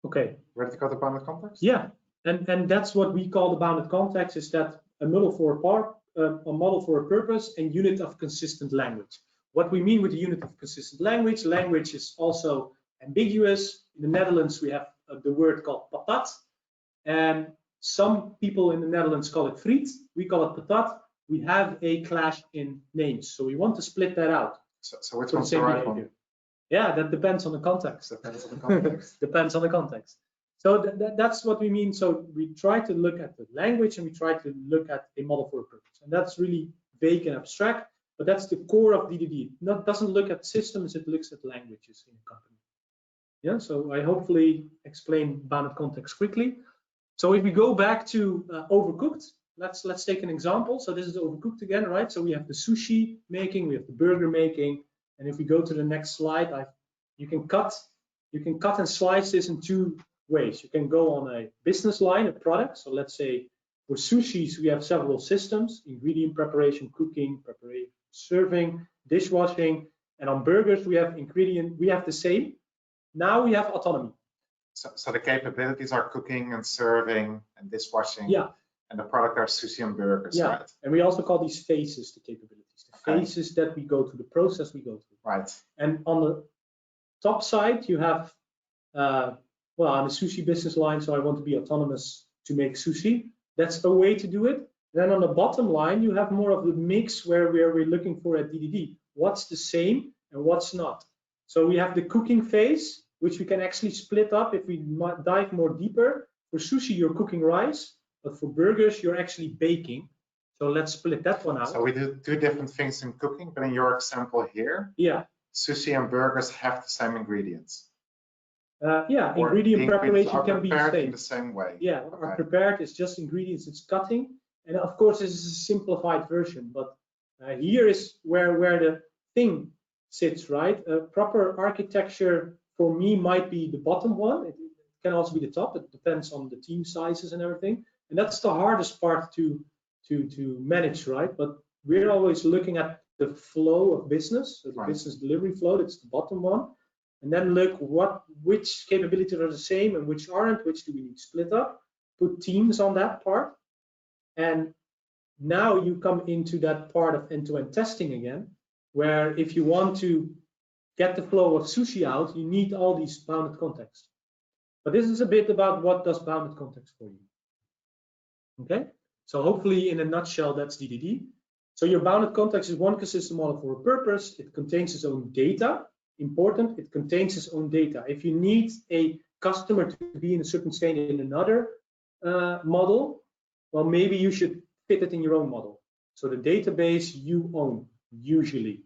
Okay. Ready to go to bounded context? Yeah, and that's what we call the bounded context, is that a model for a purpose and unit of consistent language. What we mean with the unit of consistent language, language is also ambiguous. In the Netherlands, we have the word called patat, and some people in the Netherlands call it friet. We call it patat. We have a clash in names, so we want to split that out. So which one's the right one? Yeah, that depends on the context. Depends on the context. Depends on the context. So that's what we mean. So we try to look at the language and we try to look at a model for a purpose, and that's really vague and abstract. But that's the core of DDD. It doesn't look at systems; it looks at languages in a company. Yeah, so I hopefully explain bounded context quickly. So if we go back to overcooked, let's take an example. So this is overcooked again, right? So we have the sushi making, we have the burger making, and if we go to the next slide, you can cut and slice this in two ways. You can go on a business line, a product. So let's say for sushis we have several systems: ingredient preparation, cooking, preparation, serving, dishwashing, and on burgers we have the same. Now we have autonomy. So the capabilities are cooking and serving and dishwashing. Yeah. And the product are sushi and burgers, yeah. Right? And we also call these phases the capabilities. The phases that we go through, the process we go through. Right. And on the top side, you have, well, I'm a sushi business line, so I want to be autonomous to make sushi. That's a way to do it. Then on the bottom line, you have more of the mix where we're looking for at DDD. What's the same and what's not? So we have the cooking phase, which we can actually split up if we dive more deeper. For sushi, you're cooking rice, but for burgers, you're actually baking. So let's split that one out. So we do two different things in cooking, but in your example here, yeah, sushi and burgers have the same ingredients. Yeah, ingredient preparation can be prepared in the same way. Yeah, are prepared is just ingredients, it's cutting. And of course, this is a simplified version, but here is where the thing sits, right? Proper architecture for me might be the bottom one. It can also be the top. It depends on the team sizes and everything. And that's the hardest part to manage, right? But we're always looking at the flow of business, so the business delivery flow. That's the bottom one. And then look which capabilities are the same and which aren't, which do we need to split up, put teams on that part. And now you come into that part of end-to-end testing again, where if you want to get the flow of sushi out, you need all these bounded context. But this is a bit about what does bounded context for you. Okay, so hopefully in a nutshell, that's DDD. So your bounded context is one consistent model for a purpose. It contains its own data. Important, it contains its own data. If you need a customer to be in a certain state in another model, well, maybe you should fit it in your own model. So the database you own, usually.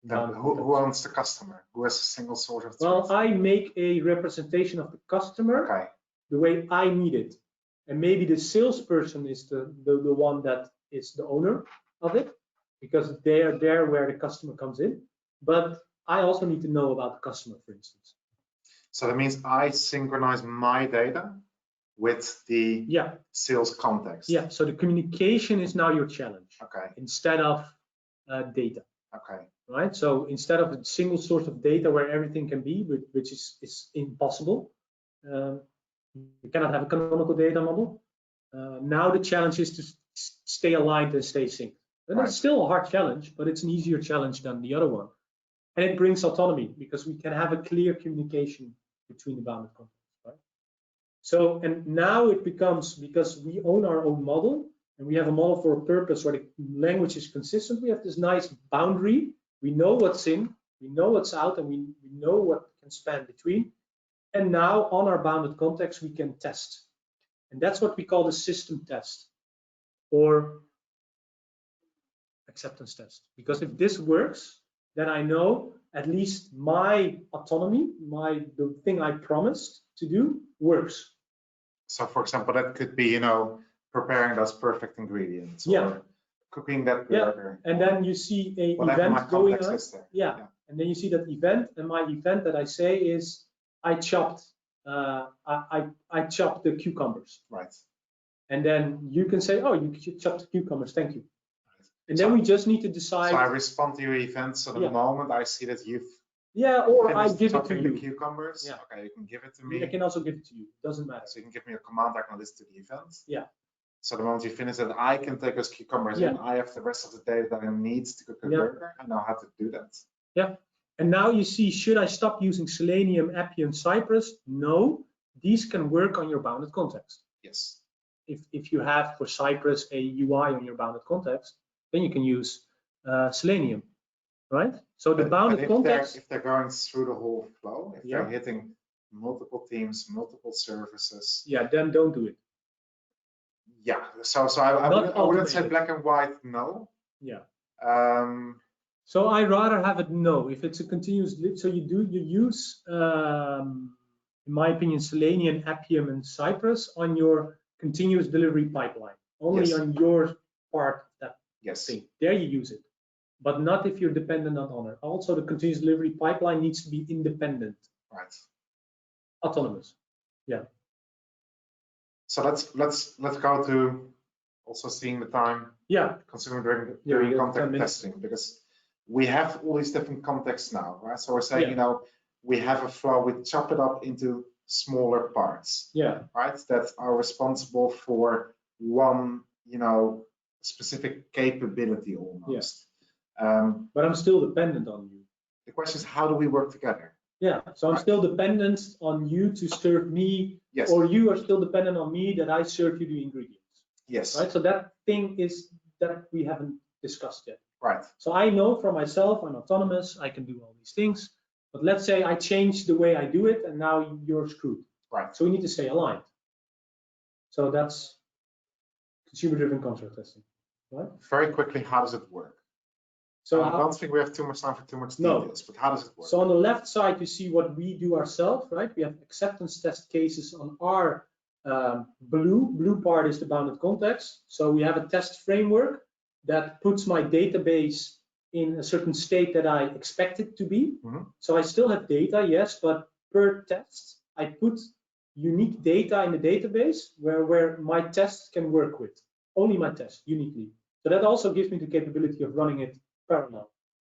Then who owns the customer? Who has a single source of truth? Well, I make a representation of the customer the way I need it. And maybe the salesperson is the one that is the owner of it, because they are there where the customer comes in. But I also need to know about the customer, for instance. So that means I synchronize my data with the sales context. Yeah, so the communication is now your challenge. Okay. Instead of data. Okay. Right, so instead of a single source of data where everything can be, which is impossible, you cannot have a canonical data model. Now the challenge is to stay aligned and stay synced. And it's still a hard challenge, but it's an easier challenge than the other one. And it brings autonomy because we can have a clear communication between the bounded contexts, right? So, and now it becomes, because we own our own model and we have a model for a purpose where the language is consistent, we have this nice boundary. We know what's in, we know what's out, and we know what can span between. And now on our bounded context, we can test. And that's what we call the system test or acceptance test. Because if this works, then I know at least my autonomy, the thing I promised to do works. So for example, that could be, preparing those perfect ingredients. Or cooking that burger. And then you see a event going on. And then you see that event, and my event that I say is I chopped I chopped the cucumbers. Right. And then you can say, oh, you chopped the cucumbers, thank you. And then we just need to decide. So I respond to your event. So the moment I see that you've or I give it to you. The cucumbers. Yeah. Okay, you can give it to me. I can also give it to you. Doesn't matter. So you can give me a command. I can list to the event. Yeah. So the moment you finish it, I can take those cucumbers and I have the rest of the data that I need to cook a burger. I know how to do that. Yeah. And now you see, should I stop using Selenium, Appium, Cypress? No, these can work on your bounded context. Yes. If you have for Cypress a UI on your bounded context, then you can use Selenium, right? So the bounded context. If they're going through the whole flow, if they're hitting multiple teams, multiple services. Yeah, then don't do it. Yeah, so I wouldn't say black and white, no. Yeah. So I rather have it no. If it's a continuous, so you use, in my opinion, Selenium, Appium, and Cypress on your continuous delivery pipeline. Only on your part of that thing. There you use it, but not if you're dependent on Honor. Also, the continuous delivery pipeline needs to be independent. Right. Autonomous. Yeah. So let's go to also seeing the time. Yeah. Consumer during context testing, because we have all these different contexts now, right? So we're saying, we have a flow, we chop it up into smaller parts. Yeah. Right. That are responsible for one, specific capability almost. Yeah. But I'm still dependent on you. The question is, how do we work together? Yeah, so I'm still dependent on you to serve me, or you are still dependent on me that I serve you the ingredients. Yes. Right, so that thing is that we haven't discussed yet. Right. So I know for myself, I'm autonomous, I can do all these things, but let's say I change the way I do it and now you're screwed. Right. So we need to stay aligned. So that's consumer-driven contract testing, right? Very quickly, how does it work? So I don't think we have too much time for too much details, but how does it work? So on the left side, you see what we do ourselves, right? We have acceptance test cases on our blue part is the bounded context. So we have a test framework that puts my database in a certain state that I expect it to be. So I still have data, yes, but per test, I put unique data in the database where my test can work with, only my test uniquely. So that also gives me the capability of running it parallel,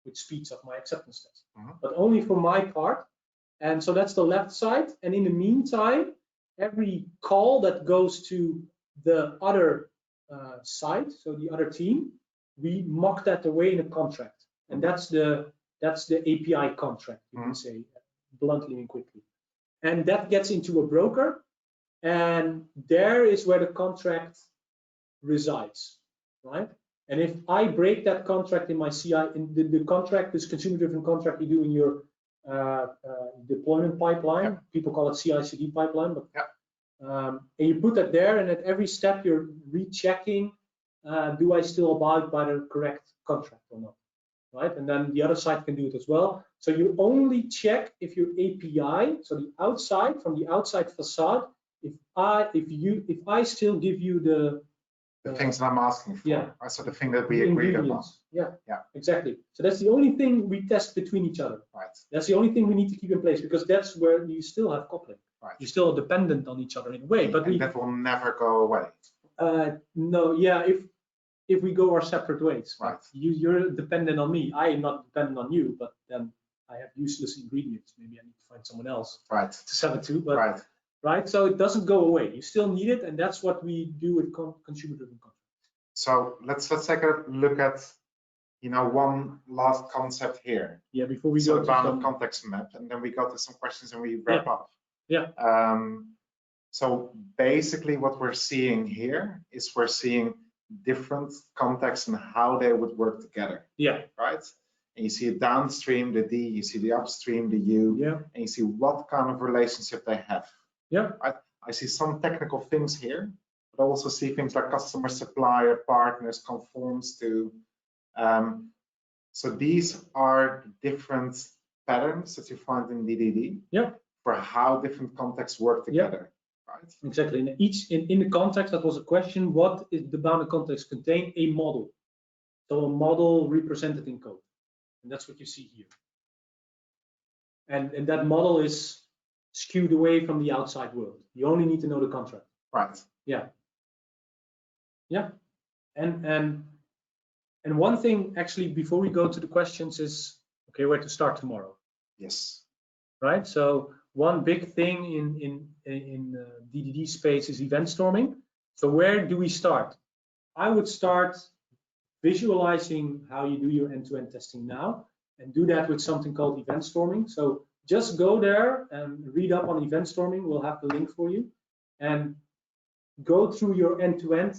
which speeds up my acceptance test, but only for my part. And so that's the left side. And in the meantime, every call that goes to the other side, so the other team, we mock that away in a contract. And that's the API contract, you can say bluntly and quickly. And that gets into a broker, and there is where the contract resides, right? And if I break that contract in my CI, in the contract, this consumer-driven contract you do in your deployment pipeline, people call it CI/CD pipeline, but and you put that there, and at every step you're rechecking, do I still abide by the correct contract or not? right? And then the other side can do it as well. So you only check if your API, so the outside, from the outside facade, if I still give you the things that I'm asking for. Yeah. So the thing that we agreed upon. Yeah. Yeah. Exactly. So that's the only thing we test between each other. Right. That's the only thing we need to keep in place, because that's where you still have coupling. Right. You're still dependent on each other in a way. But that will never go away. No, yeah, if we go our separate ways. Right. You're dependent on me. I am not dependent on you, but then I have useless ingredients. Maybe I need to find someone else to sell it to. But right. So it doesn't go away. You still need it, and that's what we do with consumer-driven contracts. So let's take a look at one last concept here. Yeah, before we go to bounded context map, and then we go to some questions and we wrap up. Yeah. So basically what we're seeing here is we're seeing different contexts and how they would work together. Yeah. Right? And you see a downstream, the D, you see the upstream, the U, and you see what kind of relationship they have. Yeah. I see some technical things here, but I also see things like customer, supplier, partners, conforms to. So these are different patterns that you find in DDD for how different contexts work together. Right? Exactly. In the context, that was a question, what is the bounded context contain? A model. So a model represented in code. And that's what you see here. And that model is skewed away from the outside world. You only need to know the contract. Right. Yeah. Yeah. And one thing actually before we go to the questions is, okay, where to start tomorrow? Yes. Right. So one big thing in DDD space is event storming. So where do we start? I would start visualizing how you do your end-to-end testing now, and do that with something called event storming. So just go there and read up on event storming. We'll have the link for you, and go through your end-to-end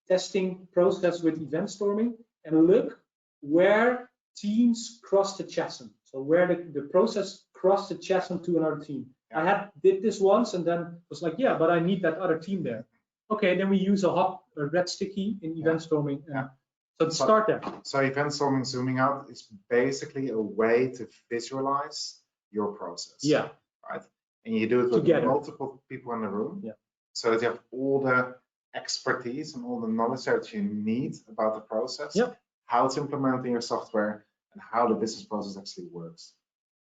testing process with event storming and look where teams cross the chasm. So where the process crossed the chasm to another team. I did this once and then was like, yeah, but I need that other team there. Okay, then we use a red sticky in event storming. So start there. So event storming, zooming out, is basically a way to visualize your process. Yeah. Right. And you do it with together. Multiple people in the room. Yeah. So that you have all the expertise and all the knowledge that you need about the process. Yeah. How it's implementing your software and how the business process actually works.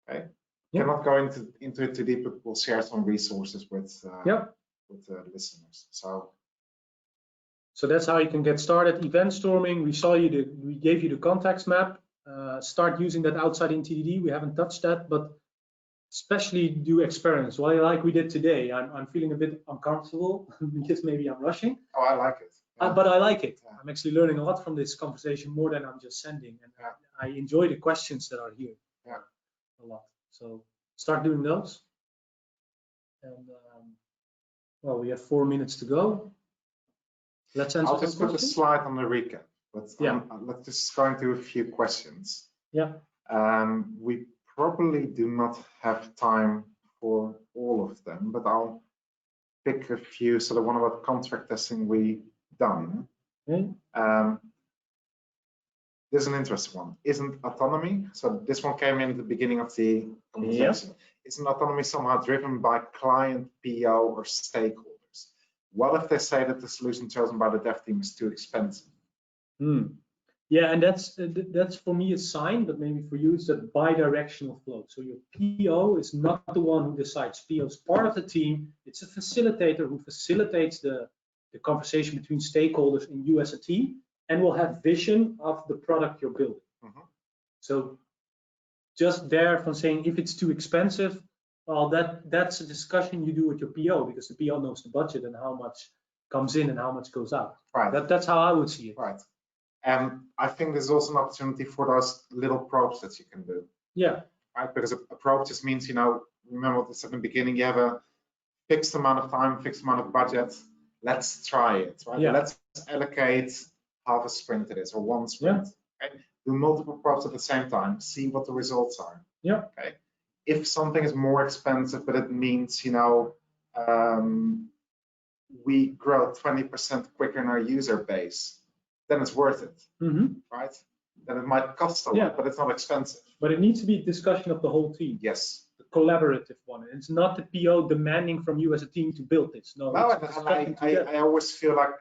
Okay. Yeah. Cannot go into it too deep, but we'll share some resources with the listeners. So that's how you can get started. Event storming, we gave you the context map. Start using that outside in TDD. We haven't touched that, but especially do experiments. Like we did today. I'm feeling a bit uncomfortable because maybe I'm rushing. Oh, I like it. Yeah. But I like it. Yeah. I'm actually learning a lot from this conversation, more than I'm just sending. And I enjoy the questions that are here. Yeah. A lot. So start doing those. And well, we have 4 minutes to go. Let's answer. I'll just put a slide on the recap, but let's just go into a few questions. Yeah. We probably do not have time for all of them, but I'll pick a few. So the one about contract testing we done. Okay. This is an interesting one. Isn't autonomy? So this one came in at the beginning of the conversation. Isn't autonomy somehow driven by client, PO, or stakeholders? What if they say that the solution chosen by the dev team is too expensive? Yeah, and that's for me a sign, but maybe for you it's a bi-directional flow. So your PO is not the one who decides. PO is part of the team. It's a facilitator who facilitates the conversation between stakeholders and you as a team, and will have vision of the product you're building. So just there from saying if it's too expensive, well, that's a discussion you do with your PO, because the PO knows the budget and how much comes in and how much goes out. Right. That's how I would see it. Right. And I think there's also an opportunity for those little probes that you can do. Yeah. Right. Because a probe just means, remember what I said in the beginning, you have a fixed amount of time, fixed amount of budget. Let's try it. Right. Yeah. Let's allocate half a sprint to this or one sprint. Okay. Do multiple probes at the same time. See what the results are. Yeah. Okay. If something is more expensive, but it means, we grow 20% quicker in our user base, then it's worth it, right? then it might cost a lot, but it's not expensive. But it needs to be a discussion of the whole team. Yes. The collaborative one. It's not the PO demanding from you as a team to build this. No, I always feel like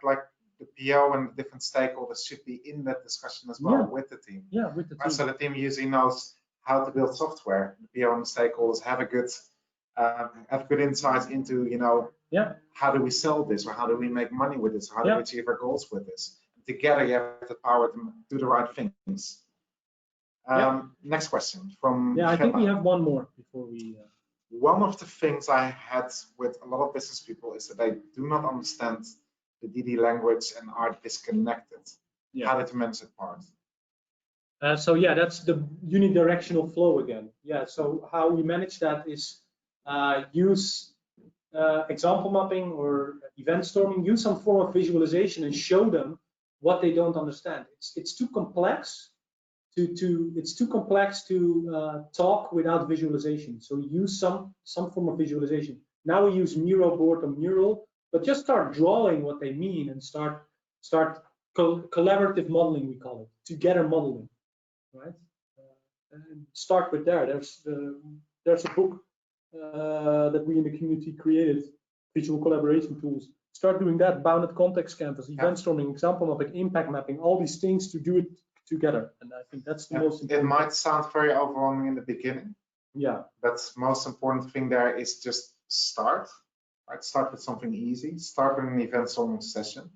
the PO and the different stakeholders should be in that discussion as well with the team. Yeah, with the team. So the team usually knows how to build software. The PO and the stakeholders have a good insights into, you know, how do we sell this, or how do we make money with this, how do we achieve our goals with this. And together you have the power to do the right things. Next question from I think we have one more before we. One of the things I had with a lot of business people is that they do not understand the DD language and are disconnected. How did you manage that part? So that's the unidirectional flow again. So how we manage that is use example mapping or event storming, use some form of visualization and show them what they don't understand. It's too complex to talk without visualization. So use some form of visualization. Now we use Miro board or Mural, but just start drawing what they mean and start collaborative modeling, we call it, together modeling, right? And start with there. There's a book that we in the community created, visual collaboration tools. Start doing that, bounded context canvas, event storming, example mapping, impact mapping, all these things to do it together. And I think that's the most important. It might sound very overwhelming in the beginning. But the most important thing there is just start. Right? Start with something easy. Start with an event storming session.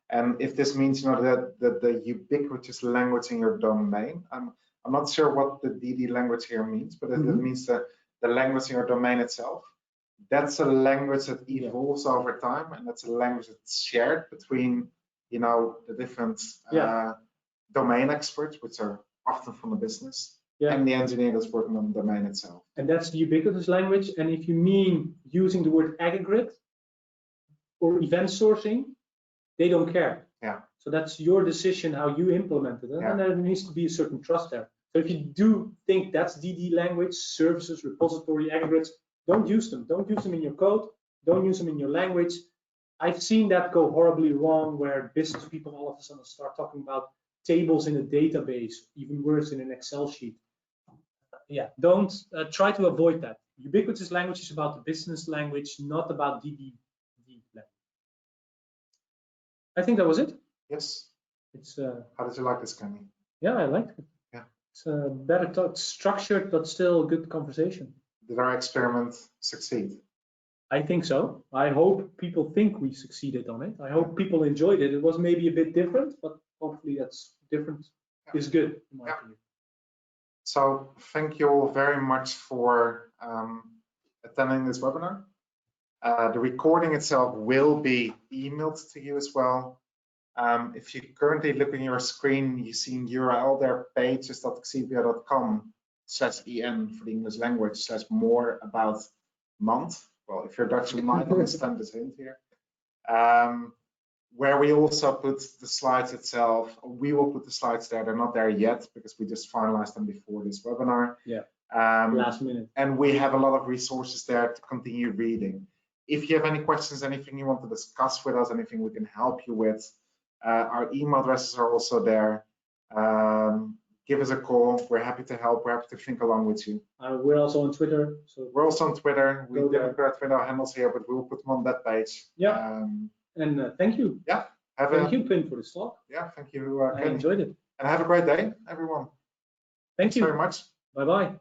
And if this means, you know, that the ubiquitous language in your domain, I'm not sure what the DD language here means, but it means the language in your domain itself. That's a language that evolves over time, and that's a language that's shared between, you know, the different domain experts, which are often from the business, and the engineer that's working on the domain itself. And that's the ubiquitous language. And if you mean using the word aggregate or event sourcing, they don't care. So that's your decision how you implement it. And there needs to be a certain trust there. So if you do think that's DD language, services, repository, aggregates, don't use them. Don't use them in your code. Don't use them in your language. I've seen that go horribly wrong, where business people all of a sudden start talking about tables in a database, even worse in an Excel sheet. Don't try to avoid that. Ubiquitous language is about the business language, not about DD language. I think that was it. Yes. It's how did you like this, Kenny? I liked it. It's better structured, but still good conversation. Did our experiment succeed? I think so. I hope people think we succeeded on it. I hope people enjoyed it. It was maybe a bit different, but hopefully that's different is good in my opinion. So thank you all very much for attending this webinar. The recording itself will be emailed to you as well. If you currently look on your screen, you see an URL there, pages.xebia.com/en for the English language /more about month. Well, if you're Dutch, you might understand this hint here. Where we also put the slides itself. We will put the slides there. They're not there yet because we just finalized them before this webinar. Last minute. And we have a lot of resources there to continue reading. If you have any questions, anything you want to discuss with us, anything we can help you with, our email addresses are also there. Give us a call. We're happy to help. We're happy to think along with you. We're also on Twitter. So we're also on Twitter. We didn't put our Twitter handles here, but we will put them on that page. And thank you. Thank you, Pim, for this talk. Thank you. I enjoyed it. And have a great day, everyone. Thank you very much. Bye-bye.